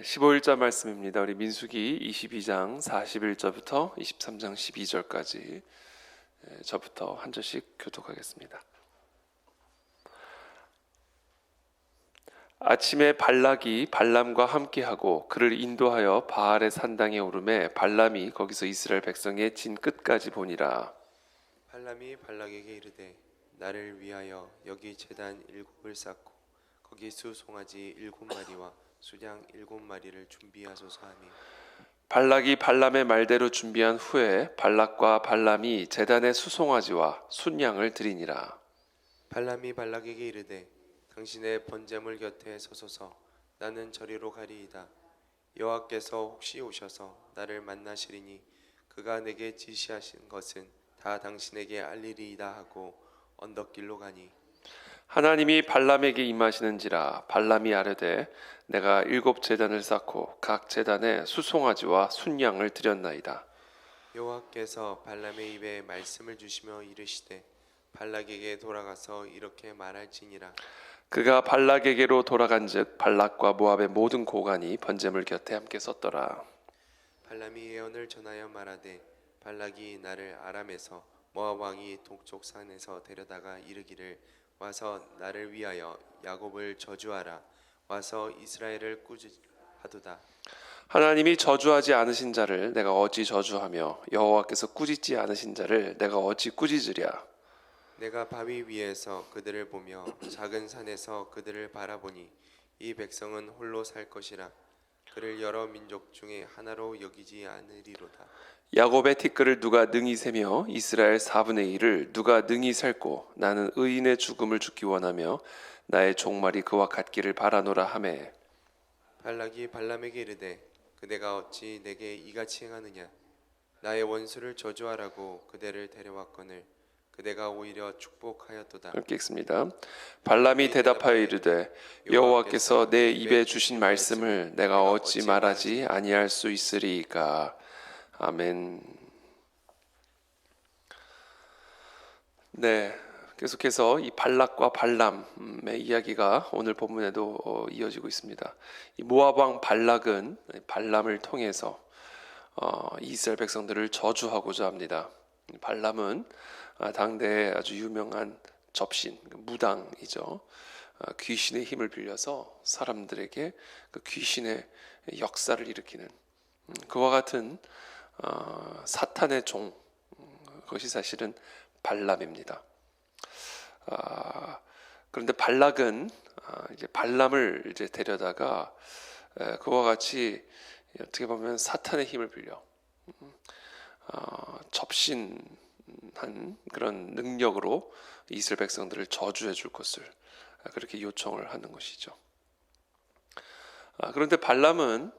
15일자 말씀입니다. 우리 민수기 22장 41절부터 23장 12절까지 저부터 한 절씩 교독하겠습니다. 아침에 발락이 발람과 함께하고 그를 인도하여 바알의 산당에 오르매 발람이 거기서 이스라엘 백성의 진 끝까지 보니라. 발람이 발락에게 이르되 나를 위하여 여기 제단 7을 쌓고 거기 수송아지 7마리와 수양 7마리를 준비하소서 하며 발락이 발람의 말대로 준비한 후에 발락과 발람이 제단에 수송아지와 순양을 드리니라. 발람이 발락에게 이르되 당신의 번제물 곁에 서소서 나는 저리로 가리이다. 여호와께서 혹시 오셔서 나를 만나시리니 그가 내게 지시하신 것은 다 당신에게 알리리이다 하고 언덕길로 가니 하나님이 발람에게 임하시는지라. 발람이 아뢰되 내가 7 제단을 쌓고 각 제단에 수송아지와 순양을 드렸나이다. 여호와께서 발람의 입에 말씀을 주시며 이르시되 발락에게 돌아가서 이렇게 말할지니라. 그가 발락에게로 돌아간즉 발락과 모압의 모든 고관이 번제물 곁에 함께 섰더라. 발람이 예언을 전하여 말하되 발락이 나를 아람에서 모압 왕이 동쪽 산에서 데려다가 이르기를 와서 나를 위하여 야곱을 저주하라. 와서 이스라엘을 꾸짖하도다. 하나님이 저주하지 않으신 자를 내가 어찌 저주하며 여호와께서 꾸짖지 않으신 자를 내가 어찌 꾸짖으랴. 내가 바위 위에서 그들을 보며 작은 산에서 그들을 바라보니 이 백성은 홀로 살 것이라. 그를 여러 민족 중에 하나로 여기지 않으리로다. 야곱의 티끌을 누가 능히 세며 이스라엘 4분의 1을 누가 능히 셀고 나는 의인의 죽음을 죽기 원하며 나의 종말이 그와 같기를 바라노라 하매 발락이 발람에게 이르되 그대가 어찌 내게 이같이 행하느냐. 나의 원수를 저주하라고 그대를 데려왔거늘 그대가 오히려 축복하였도다. 이렇게 읽습니다. 발람이 대답하여 이르되 여호와께서 내 입에 주신 말씀을 내가 어찌 말하지 아니할 수 있으리이까. 아멘. 네, 계속해서 이 발락과 발람의 이야기가 오늘 본문에도 이어지고 있습니다. 이 모압 왕 발락은 발람을 통해서 이스라엘 백성들을 저주하고자 합니다. 발람은 당대에 아주 유명한 접신, 무당이죠. 귀신의 힘을 빌려서 사람들에게 그 귀신의 역사를 일으키는 그와 같은 사탄의 종, 그것이 사실은 발람입니다. 그런데 발락은 이제 발람을 이제 데려다가 그와 같이 어떻게 보면 사탄의 힘을 빌려 접신한 그런 능력으로 이스라엘 백성들을 저주해 줄 것을 그렇게 요청을 하는 것이죠. 그런데 발람은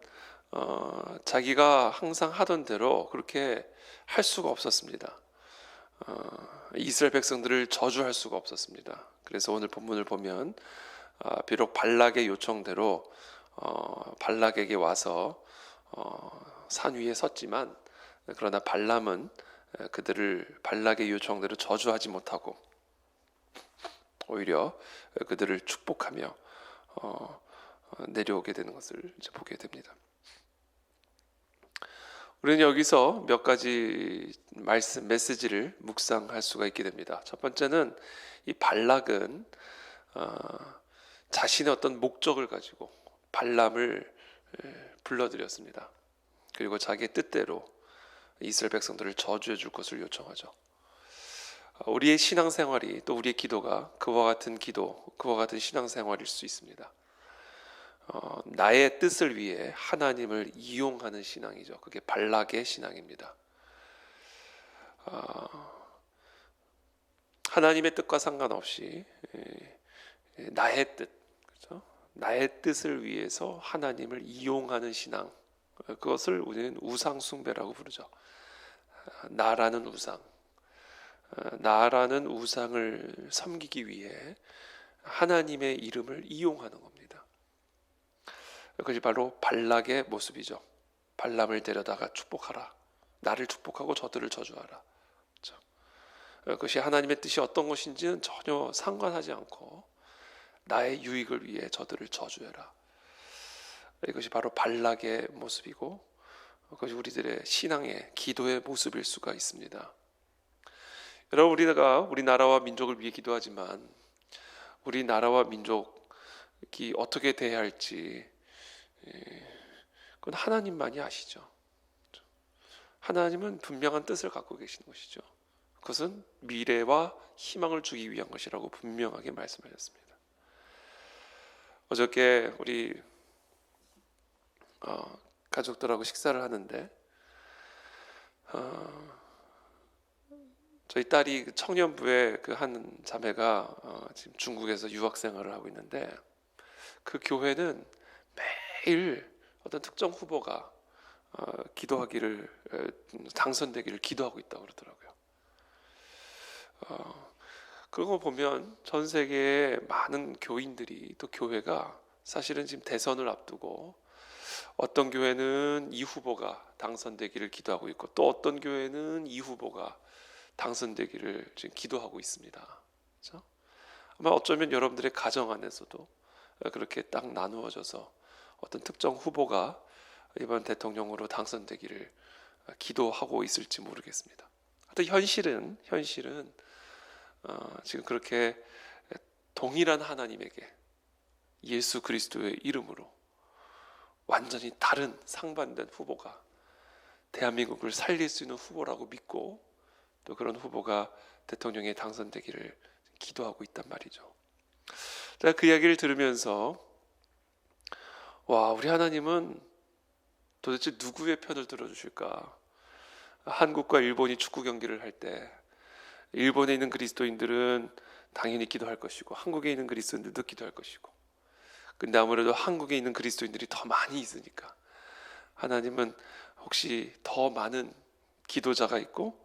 자기가 항상 하던 대로 그렇게 할 수가 없었습니다. 이스라엘 백성들을 저주할 수가 없었습니다. 그래서 오늘 본문을 보면 비록 발락의 요청대로 발락에게 와서 산 위에 섰지만 그러나 발람은 그들을 발락의 요청대로 저주하지 못하고 오히려 그들을 축복하며 내려오게 되는 것을 이제 보게 됩니다. 우리는 여기서 몇 가지 메시지를 묵상할 수가 있게 됩니다. 첫 번째는 이 발락은 자신의 어떤 목적을 가지고 발람을 불러들였습니다. 그리고 자기의 뜻대로 이스라엘 백성들을 저주해 줄 것을 요청하죠. 우리의 신앙생활이 또 우리의 기도가 그와 같은 기도, 그와 같은 신앙생활일 수 있습니다. 나의 뜻을 위해 하나님을 이용하는 신앙이죠. 그게 발락의 신앙입니다. 하나님의 뜻과 상관없이 나의 뜻, 그렇죠? 나의 뜻을 위해서 하나님을 이용하는 신앙, 그것을 우리는 우상 숭배라고 부르죠. 나라는 우상, 나라는 우상을 섬기기 위해 하나님의 이름을 이용하는 겁니다. 그것이 바로 발락의 모습이죠. 발람을 데려다가 축복하라. 나를 축복하고 저들을 저주하라. 그렇죠? 그것이 하나님의 뜻이 어떤 것인지는 전혀 상관하지 않고 나의 유익을 위해 저들을 저주해라. 이것이 바로 발락의 모습이고 그것이 우리들의 신앙의 기도의 모습일 수가 있습니다. 여러분, 우리나라와 민족을 위해 기도하지만 우리나라와 민족이 어떻게 대해야 할지 그건 하나님만이 아시죠. 하나님은 분명한 뜻을 갖고 계시는 것이죠. 그것은 미래와 희망을 주기 위한 것이라고 분명하게 말씀하셨습니다. 어저께 우리 가족들하고 식사를 하는데 저희 딸이 청년부의 그 한 자매가 지금 중국에서 유학 생활을 하고 있는데 그 교회는 매일 어떤 특정 후보가 기도하기를 당선되기를 기도하고 있다고 그러더라고요. 그런 거 보면 전 세계의 많은 교인들이 또 교회가 사실은 지금 대선을 앞두고 어떤 교회는 이 후보가 당선되기를 기도하고 있고 또 어떤 교회는 이 후보가 당선되기를 지금 기도하고 있습니다. 그렇죠? 아마 어쩌면 여러분들의 가정 안에서도 그렇게 딱 나누어져서 어떤 특정 후보가 이번 대통령으로 당선되기를 기도하고 있을지 모르겠습니다. 하여튼 현실은 지금 그렇게 동일한 하나님에게 예수 그리스도의 이름으로 완전히 다른 상반된 후보가 대한민국을 살릴 수 있는 후보라고 믿고 또 그런 후보가 대통령에 당선되기를 기도하고 있단 말이죠. 제가 그 이야기를 들으면서 와, 우리 하나님은 도대체 누구의 편을 들어주실까? 한국과 일본이 축구 경기를 할 때 일본에 있는 그리스도인들은 당연히 기도할 것이고 한국에 있는 그리스도인들도 기도할 것이고, 근데 아무래도 한국에 있는 그리스도인들이 더 많이 있으니까 하나님은 혹시 더 많은 기도자가 있고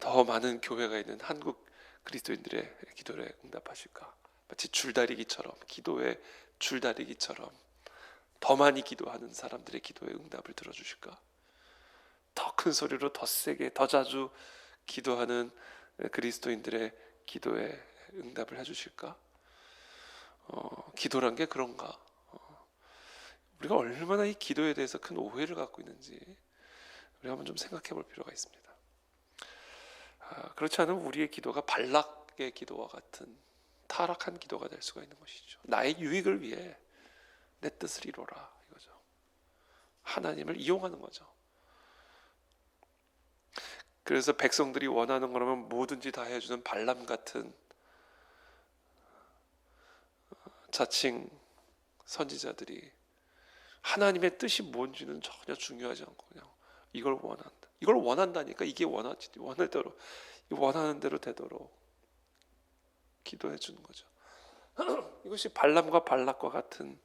더 많은 교회가 있는 한국 그리스도인들의 기도에 응답하실까? 마치 줄다리기처럼, 기도의 줄다리기처럼 더 많이 기도하는 사람들의 기도에 응답을 들어주실까? 더 큰 소리로 더 세게 더 자주 기도하는 그리스도인들의 기도에 응답을 해주실까? 기도란 게 그런가? 우리가 얼마나 이 기도에 대해서 큰 오해를 갖고 있는지 우리가 한번 좀 생각해 볼 필요가 있습니다. 그렇지 않으면 우리의 기도가 발락의 기도와 같은 타락한 기도가 될 수가 있는 것이죠. 나의 유익을 위해 내 뜻을 이루라 이거죠. 하나님을 이용하는 거죠. 그래서 백성들이 원하는 거라면 뭐든지 다 해주는 발람 같은 자칭 선지자들이 하나님의 뜻이 뭔지는 전혀 중요하지 않고 그냥 이걸 원한다. 이걸 원한다니까 이게 원하는 대로 되도록 기도해 주는 거죠. 이것이 발람과 발락과 같은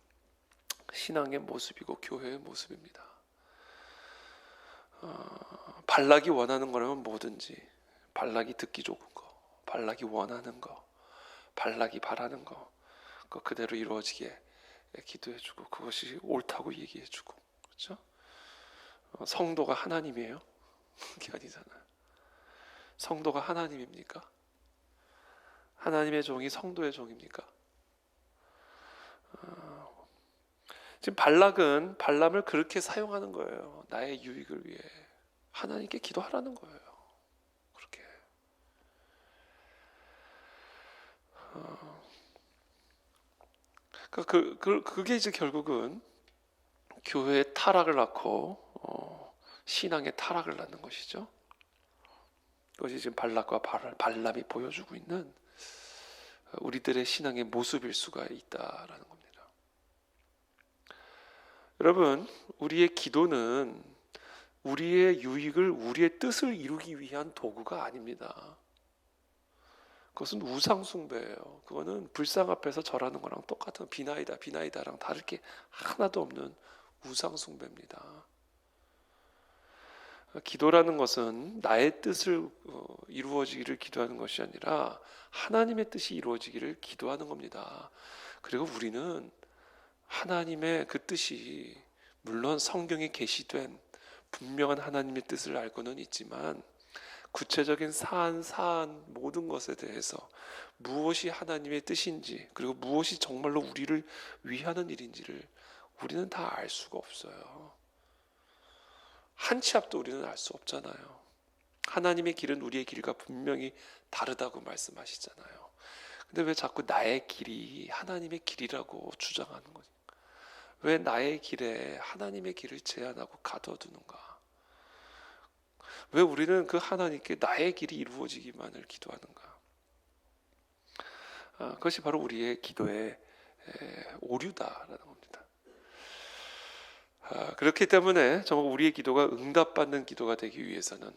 신앙의 모습이고 교회의 모습입니다. 발락이 원하는 거라면 뭐든지, 발락이 듣기 좋은 거, 발락이 원하는 거, 발락이 바라는 거, 그거 그대로 이루어지게 기도해주고 그것이 옳다고 얘기해주고, 그렇죠? 성도가 하나님이에요? 그게 아니잖아요. 성도가 하나님입니까? 하나님의 종이 성도의 종입니까? 지금 발락은 발람을 그렇게 사용하는 거예요. 나의 유익을 위해 하나님께 기도하라는 거예요. 그렇게. 그게 이제 결국은 교회의 타락을 낳고 신앙의 타락을 낳는 것이죠. 그것이 지금 발락과 발람이 보여주고 있는 우리들의 신앙의 모습일 수가 있다라는 겁니다. 여러분, 우리의 기도는 우리의 유익을, 우리의 뜻을 이루기 위한 도구가 아닙니다. 그것은 우상 숭배예요. 그거는 불상 앞에서 절하는 거랑 똑같은 비나이다랑 다를 게 하나도 없는 우상 숭배입니다. 기도라는 것은 나의 뜻을 이루어지기를 기도하는 것이 아니라 하나님의 뜻이 이루어지기를 기도하는 겁니다. 그리고 우리는 하나님의 그 뜻이 물론 성경에 계시된 분명한 하나님의 뜻을 알고는 있지만 구체적인 사안 모든 것에 대해서 무엇이 하나님의 뜻인지 그리고 무엇이 정말로 우리를 위하는 일인지를 우리는 다 알 수가 없어요. 한 치 앞도 우리는 알 수 없잖아요. 하나님의 길은 우리의 길과 분명히 다르다고 말씀하시잖아요. 근데 왜 자꾸 나의 길이 하나님의 길이라고 주장하는 거지? 왜 나의 길에 하나님의 길을 제한하고 가둬두는가? 왜 우리는 그 하나님께 나의 길이 이루어지기만을 기도하는가? 그것이 바로 우리의 기도의 오류다라는 겁니다. 그렇기 때문에 정말 우리의 기도가 응답받는 기도가 되기 위해서는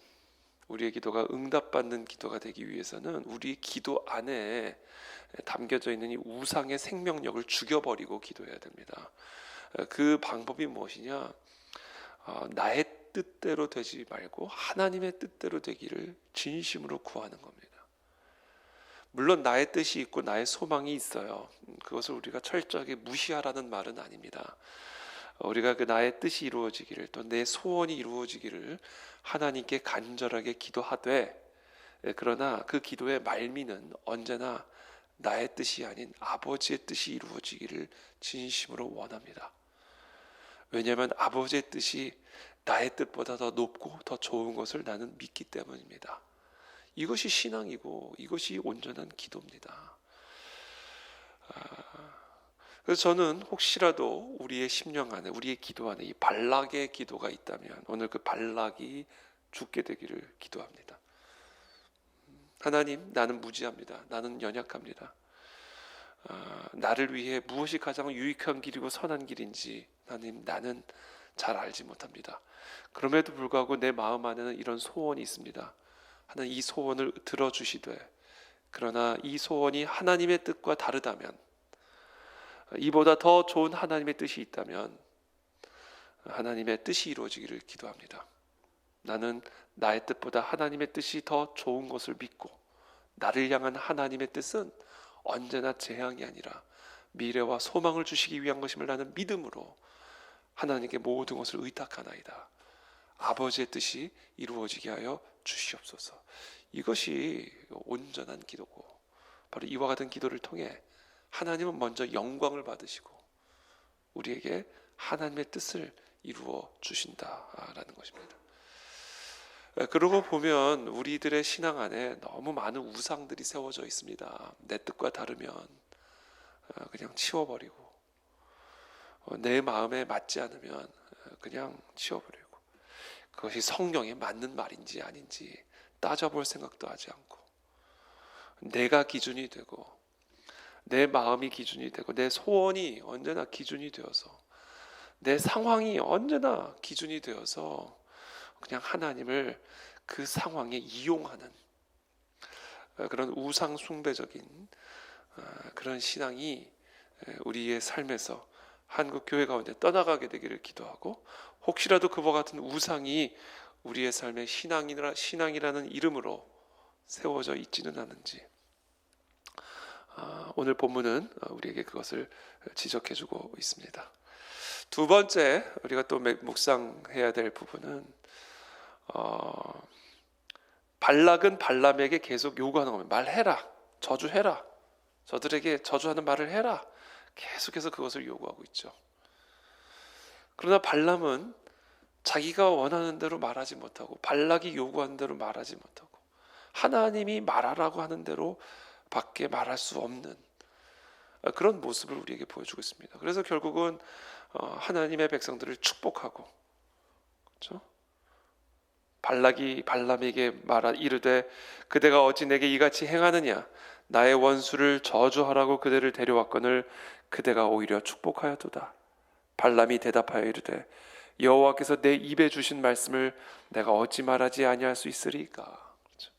우리의 기도가 응답받는 기도가 되기 위해서는 우리의 기도 안에 담겨져 있는 이 우상의 생명력을 죽여버리고 기도해야 됩니다. 그 방법이 무엇이냐? 나의 뜻대로 되지 말고 하나님의 뜻대로 되기를 진심으로 구하는 겁니다. 물론 나의 뜻이 있고 나의 소망이 있어요. 그것을 우리가 철저하게 무시하라는 말은 아닙니다. 우리가 그 나의 뜻이 이루어지기를 또 내 소원이 이루어지기를 하나님께 간절하게 기도하되, 그러나 그 기도의 말미는 언제나 나의 뜻이 아닌 아버지의 뜻이 이루어지기를 진심으로 원합니다. 왜냐하면 아버지의 뜻이 나의 뜻보다 더 높고 더 좋은 것을 나는 믿기 때문입니다. 이것이 신앙이고 이것이 온전한 기도입니다. 그래서 저는 혹시라도 우리의 심령 안에, 우리의 기도 안에 이 발락의 기도가 있다면 오늘 그 발락이 죽게 되기를 기도합니다. 하나님, 나는 무지합니다. 나는 연약합니다. 나를 위해 무엇이 가장 유익한 길이고 선한 길인지 하나님, 나는 잘 알지 못합니다. 그럼에도 불구하고 내 마음 안에는 이런 소원이 있습니다. 하나님, 이 소원을 들어주시되, 그러나 이 소원이 하나님의 뜻과 다르다면, 이보다 더 좋은 하나님의 뜻이 있다면 하나님의 뜻이 이루어지기를 기도합니다. 나는 나의 뜻보다 하나님의 뜻이 더 좋은 것을 믿고, 나를 향한 하나님의 뜻은 언제나 재앙이 아니라 미래와 소망을 주시기 위한 것임을 나는 믿음으로 하나님께 모든 것을 의탁하나이다. 아버지의 뜻이 이루어지게 하여 주시옵소서. 이것이 온전한 기도고, 바로 이와 같은 기도를 통해 하나님은 먼저 영광을 받으시고 우리에게 하나님의 뜻을 이루어 주신다라는 것입니다. 그러고 보면 우리들의 신앙 안에 너무 많은 우상들이 세워져 있습니다. 내 뜻과 다르면 그냥 치워버리고, 내 마음에 맞지 않으면 그냥 치워버리고, 그것이 성경에 맞는 말인지 아닌지 따져볼 생각도 하지 않고, 내가 기준이 되고 내 마음이 기준이 되고 내 소원이 언제나 기준이 되어서, 내 상황이 언제나 기준이 되어서 그냥 하나님을 그 상황에 이용하는 그런 우상 숭배적인 그런 신앙이 우리의 삶에서 한국 교회 가운데 떠나가게 되기를 기도하고, 혹시라도 그와 같은 우상이 우리의 삶의 신앙이라는 이름으로 세워져 있지는 않은지 오늘 본문은 우리에게 그것을 지적해주고 있습니다. 두 번째 우리가 또 묵상해야 될 부분은 발락은 발람에게 계속 요구하는 겁니다. 말해라, 저주해라, 저들에게 저주하는 말을 해라, 계속해서 그것을 요구하고 있죠. 그러나 발람은 자기가 원하는 대로 말하지 못하고, 발락이 요구하는 대로 말하지 못하고, 하나님이 말하라고 하는 대로 밖에 말할 수 없는 그런 모습을 우리에게 보여주고 있습니다. 그래서 결국은 하나님의 백성들을 축복하고, 그렇죠? 발락이 발람에게 이르되 그대가 어찌 내게 이같이 행하느냐, 나의 원수를 저주하라고 그대를 데려왔거늘 그대가 오히려 축복하였도다. 발람이 대답하여 이르되 여호와께서 내 입에 주신 말씀을 내가 어찌 말하지 아니할 수 있으리까. 그렇죠?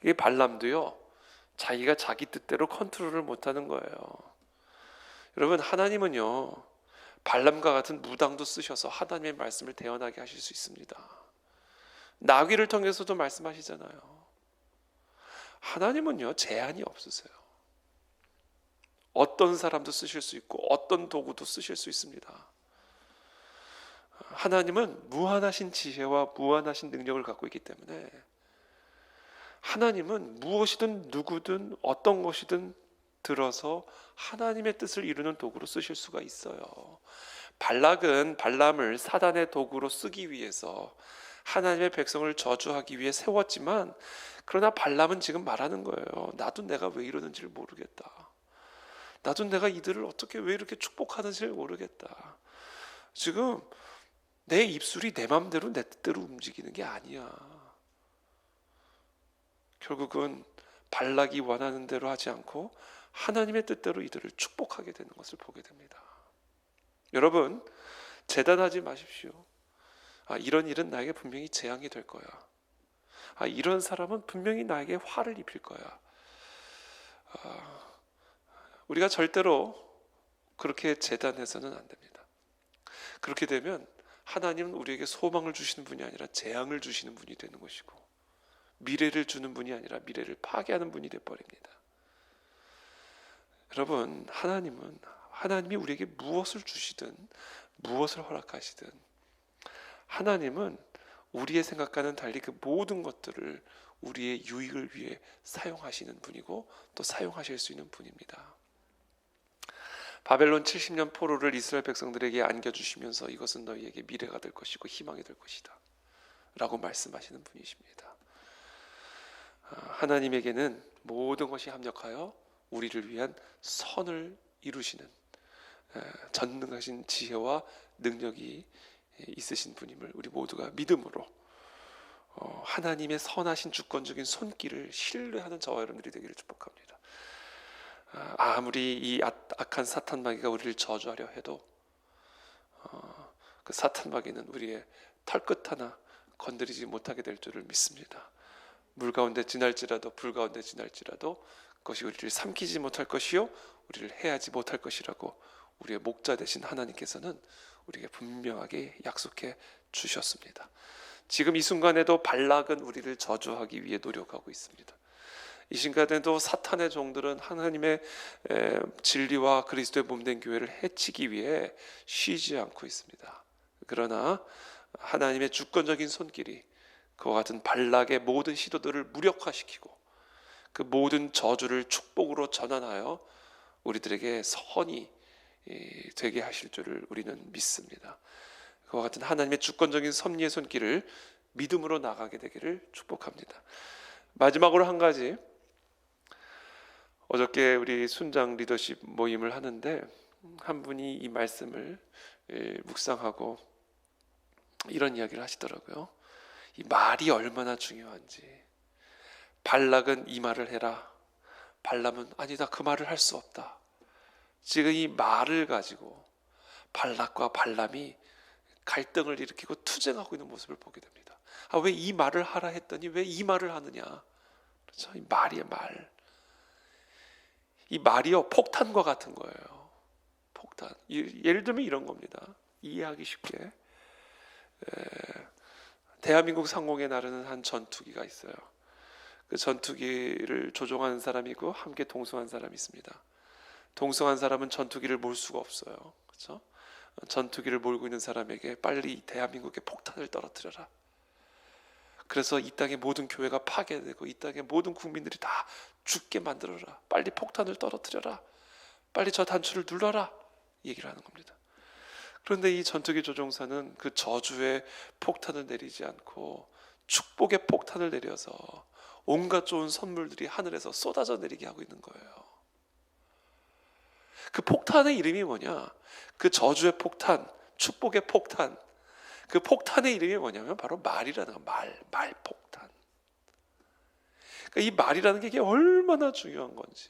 이 발람도요, 자기가 자기 뜻대로 컨트롤을 못하는 거예요. 여러분, 하나님은요 발람과 같은 무당도 쓰셔서 하나님의 말씀을 대언하게 하실 수 있습니다. 나귀를 통해서도 말씀하시잖아요. 하나님은요 제한이 없으세요. 어떤 사람도 쓰실 수 있고 어떤 도구도 쓰실 수 있습니다. 하나님은 무한하신 지혜와 무한하신 능력을 갖고 있기 때문에 하나님은 무엇이든 누구든 어떤 것이든 들어서 하나님의 뜻을 이루는 도구로 쓰실 수가 있어요. 발락은 발람을 사단의 도구로 쓰기 위해서 하나님의 백성을 저주하기 위해 세웠지만, 그러나 발람은 지금 말하는 거예요. 나도 내가 왜 이러는지를 모르겠다. 나도 내가 이들을 어떻게 왜 이렇게 축복하는지를 모르겠다. 지금 내 입술이 내 맘대로 내 뜻대로 움직이는 게 아니야. 결국은 발락이 원하는 대로 하지 않고 하나님의 뜻대로 이들을 축복하게 되는 것을 보게 됩니다. 여러분, 재단하지 마십시오. 이런 일은 나에게 분명히 재앙이 될 거야. 이런 사람은 분명히 나에게 화를 입힐 거야. 우리가 절대로 그렇게 재단해서는 안 됩니다. 그렇게 되면 하나님은 우리에게 소망을 주시는 분이 아니라 재앙을 주시는 분이 되는 것이고, 미래를 주는 분이 아니라 미래를 파괴하는 분이 되어버립니다. 여러분, 하나님이 우리에게 무엇을 주시든 무엇을 허락하시든 하나님은 우리의 생각과는 달리 그 모든 것들을 우리의 유익을 위해 사용하시는 분이고 또 사용하실 수 있는 분입니다. 바벨론 70년 포로를 이스라엘 백성들에게 안겨주시면서 이것은 너희에게 미래가 될 것이고 희망이 될 것이다 라고 말씀하시는 분이십니다. 하나님에게는 모든 것이 합력하여 우리를 위한 선을 이루시는 전능하신 지혜와 능력이 있으신 분임을 우리 모두가 믿음으로 하나님의 선하신 주권적인 손길을 신뢰하는 저와 여러분들이 되기를 축복합니다. 아무리 이 악한 사탄 마귀가 우리를 저주하려 해도 그 사탄 마귀는 우리의 털끝 하나 건드리지 못하게 될 줄을 믿습니다. 물 가운데 지날지라도 불 가운데 지날지라도 그것이 우리를 삼키지 못할 것이요 우리를 해하지 못할 것이라고 우리의 목자 되신 하나님께서는 우리에게 분명하게 약속해 주셨습니다. 지금 이 순간에도 발락은 우리를 저주하기 위해 노력하고 있습니다. 이 순간에도 사탄의 종들은 하나님의 진리와 그리스도의 몸된 교회를 해치기 위해 쉬지 않고 있습니다. 그러나 하나님의 주권적인 손길이 그와 같은 발락의 모든 시도들을 무력화시키고 그 모든 저주를 축복으로 전환하여 우리들에게 선이 되게 하실 줄을 우리는 믿습니다. 그와 같은 하나님의 주권적인 섭리의 손길을 믿음으로 나가게 되기를 축복합니다. 마지막으로 한 가지, 어저께 우리 순장 리더십 모임을 하는데 한 분이 이 말씀을 묵상하고 이런 이야기를 하시더라고요. 이 말이 얼마나 중요한지. 발락은 이 말을 해라, 발람은 아니다 그 말을 할 수 없다. 지금 이 말을 가지고 발락과 발람이 갈등을 일으키고 투쟁하고 있는 모습을 보게 됩니다. 왜 이 말을 하라 했더니 왜 이 말을 하느냐. 그렇죠? 이 말이야 말. 이 말이요 폭탄과 같은 거예요. 폭탄. 예를 들면 이런 겁니다. 이해하기 쉽게. 대한민국 상공에 나르는 한 전투기가 있어요. 그 전투기를 조종하는 사람이고 함께 동승한 사람이 있습니다. 동승한 사람은 전투기를 몰 수가 없어요. 그렇죠? 전투기를 몰고 있는 사람에게 빨리 대한민국에 폭탄을 떨어뜨려라. 그래서 이 땅의 모든 교회가 파괴되고 이 땅의 모든 국민들이 다 죽게 만들어라. 빨리 폭탄을 떨어뜨려라. 빨리 저 단추를 눌러라. 얘기를 하는 겁니다. 그런데 이 전투기 조종사는 그 저주의 폭탄을 내리지 않고 축복의 폭탄을 내려서 온갖 좋은 선물들이 하늘에서 쏟아져 내리게 하고 있는 거예요. 그 폭탄의 이름이 뭐냐? 그 저주의 폭탄, 축복의 폭탄, 그 폭탄의 이름이 뭐냐면 바로 말이라는 거. 말 폭탄. 그러니까 이 말이라는 게 이게 얼마나 중요한 건지.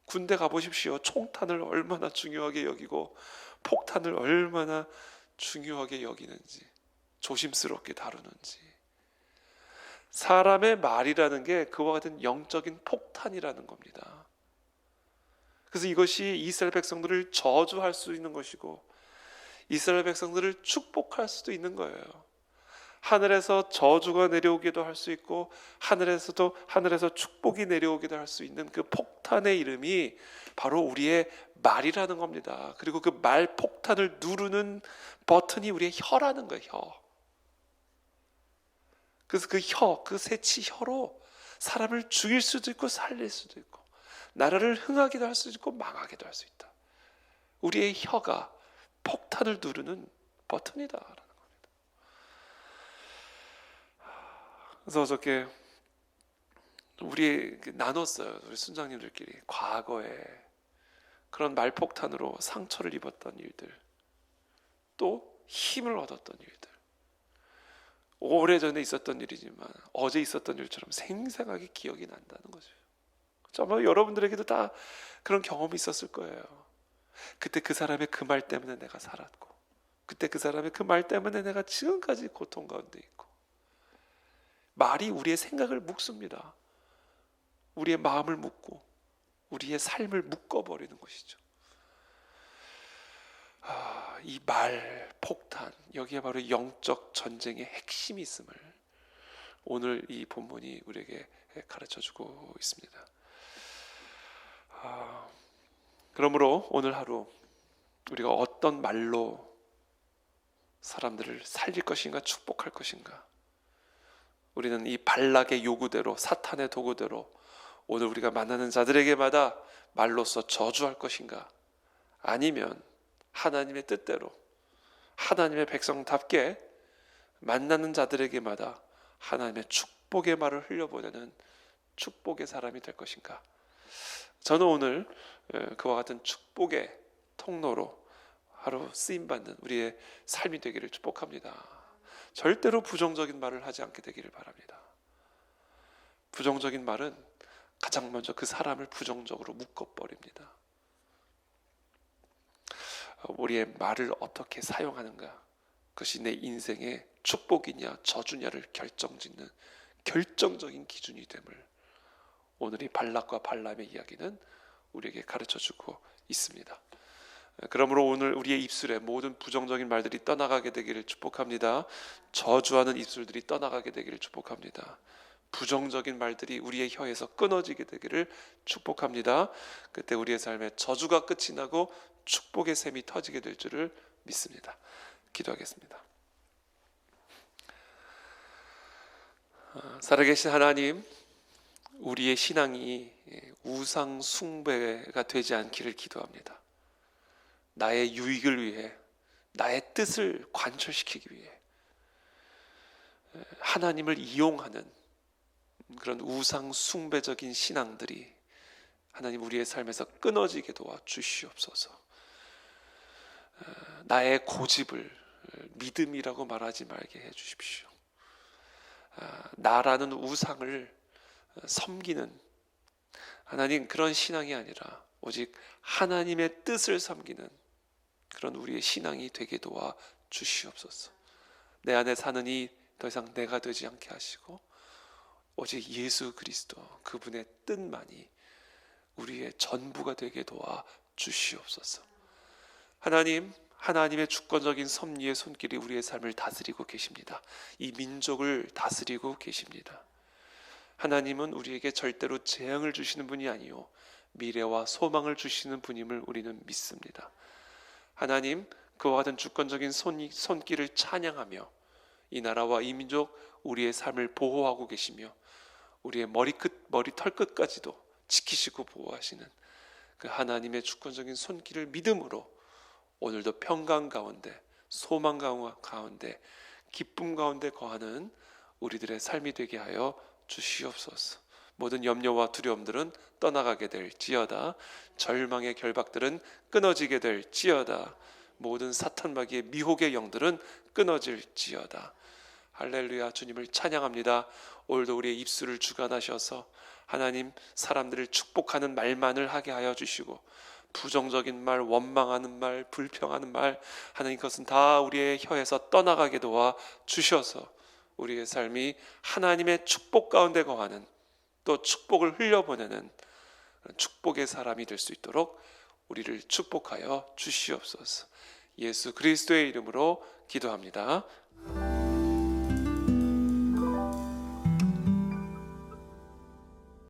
군대 가보십시오. 총탄을 얼마나 중요하게 여기고 폭탄을 얼마나 중요하게 여기는지, 조심스럽게 다루는지. 사람의 말이라는 게 그와 같은 영적인 폭탄이라는 겁니다. 그래서 이것이 이스라엘 백성들을 저주할 수 있는 것이고 이스라엘 백성들을 축복할 수도 있는 거예요. 하늘에서 저주가 내려오기도 할 수 있고 하늘에서 축복이 내려오기도 할 수 있는 그 폭탄의 이름이 바로 우리의 말이라는 겁니다. 그리고 그 말 폭탄을 누르는 버튼이 우리의 혀라는 거예요. 혀. 그래서 그 혀, 그 새치 혀로 사람을 죽일 수도 있고 살릴 수도 있고 나라를 흥하기도 할 수 있고 망하기도 할 수 있다. 우리의 혀가 폭탄을 누르는 버튼이다라는 겁니다. 그래서 어저께 우리 나눴어요. 우리 순장님들끼리 과거에 그런 말폭탄으로 상처를 입었던 일들, 또 힘을 얻었던 일들, 오래전에 있었던 일이지만 어제 있었던 일처럼 생생하게 기억이 난다는 거죠. 아마 여러분들에게도 다 그런 경험이 있었을 거예요. 그때 그 사람의 그 말 때문에 내가 살았고, 그때 그 사람의 그 말 때문에 내가 지금까지 고통 가운데 있고. 말이 우리의 생각을 묶습니다. 우리의 마음을 묶고 우리의 삶을 묶어버리는 것이죠. 이 말, 폭탄, 여기에 바로 영적 전쟁의 핵심이 있음을 오늘 이 본문이 우리에게 가르쳐주고 있습니다. 그러므로 오늘 하루 우리가 어떤 말로 사람들을 살릴 것인가, 축복할 것인가, 우리는 이 발락의 요구대로, 사탄의 도구대로 오늘 우리가 만나는 자들에게마다 말로써 저주할 것인가, 아니면 하나님의 뜻대로 하나님의 백성답게 만나는 자들에게마다 하나님의 축복의 말을 흘려보내는 축복의 사람이 될 것인가. 저는 오늘 그와 같은 축복의 통로로 하루 쓰임받는 우리의 삶이 되기를 축복합니다. 절대로 부정적인 말을 하지 않게 되기를 바랍니다. 부정적인 말은 가장 먼저 그 사람을 부정적으로 묶어버립니다. 우리의 말을 어떻게 사용하는가, 그것이 내 인생의 축복이냐 저주냐를 결정짓는 결정적인 기준이 됨을 오늘 이 발락과 발람의 이야기는 우리에게 가르쳐주고 있습니다. 그러므로 오늘 우리의 입술에 모든 부정적인 말들이 떠나가게 되기를 축복합니다. 저주하는 입술들이 떠나가게 되기를 축복합니다. 부정적인 말들이 우리의 혀에서 끊어지게 되기를 축복합니다. 그때 우리의 삶에 저주가 끝이 나고 축복의 샘이 터지게 될 줄을 믿습니다. 기도하겠습니다. 살아계신 하나님, 우리의 신앙이 우상 숭배가 되지 않기를 기도합니다. 나의 유익을 위해, 나의 뜻을 관철시키기 위해 하나님을 이용하는 그런 우상 숭배적인 신앙들이 하나님 우리의 삶에서 끊어지게 도와 주시옵소서. 나의 고집을 믿음이라고 말하지 말게 해 주십시오. 나라는 우상을 섬기는 하나님, 그런 신앙이 아니라 오직 하나님의 뜻을 섬기는 그런 우리의 신앙이 되게 도와 주시옵소서. 내 안에 사는 이 더 이상 내가 되지 않게 하시고 오직 예수 그리스도 그분의 뜻만이 우리의 전부가 되게 도와 주시옵소서. 하나님, 하나님의 주권적인 섭리의 손길이 우리의 삶을 다스리고 계십니다. 이 민족을 다스리고 계십니다. 하나님은 우리에게 절대로 재앙을 주시는 분이 아니요 미래와 소망을 주시는 분임을 우리는 믿습니다. 하나님, 그와 같은 주권적인 손길을 찬양하며 이 나라와 이 민족, 우리의 삶을 보호하고 계시며 우리의 머리 털끝까지도 지키시고 보호하시는 그 하나님의 주권적인 손길을 믿음으로 오늘도 평강 가운데, 소망 가운데, 기쁨 가운데 거하는 우리들의 삶이 되게 하여 주시옵소서. 모든 염려와 두려움들은 떠나가게 될지어다. 절망의 결박들은 끊어지게 될지어다. 모든 사탄 마귀의 미혹의 영들은 끊어질지어다. 할렐루야. 주님을 찬양합니다. 오늘도 우리의 입술을 주관하셔서 하나님, 사람들을 축복하는 말만을 하게 하여 주시고 부정적인 말, 원망하는 말, 불평하는 말, 하나님, 그것은 다 우리의 혀에서 떠나가게 도와 주셔서 우리의 삶이 하나님의 축복 가운데 거하는, 또 축복을 흘려보내는 축복의 사람이 될 수 있도록 우리를 축복하여 주시옵소서. 예수 그리스도의 이름으로 기도합니다.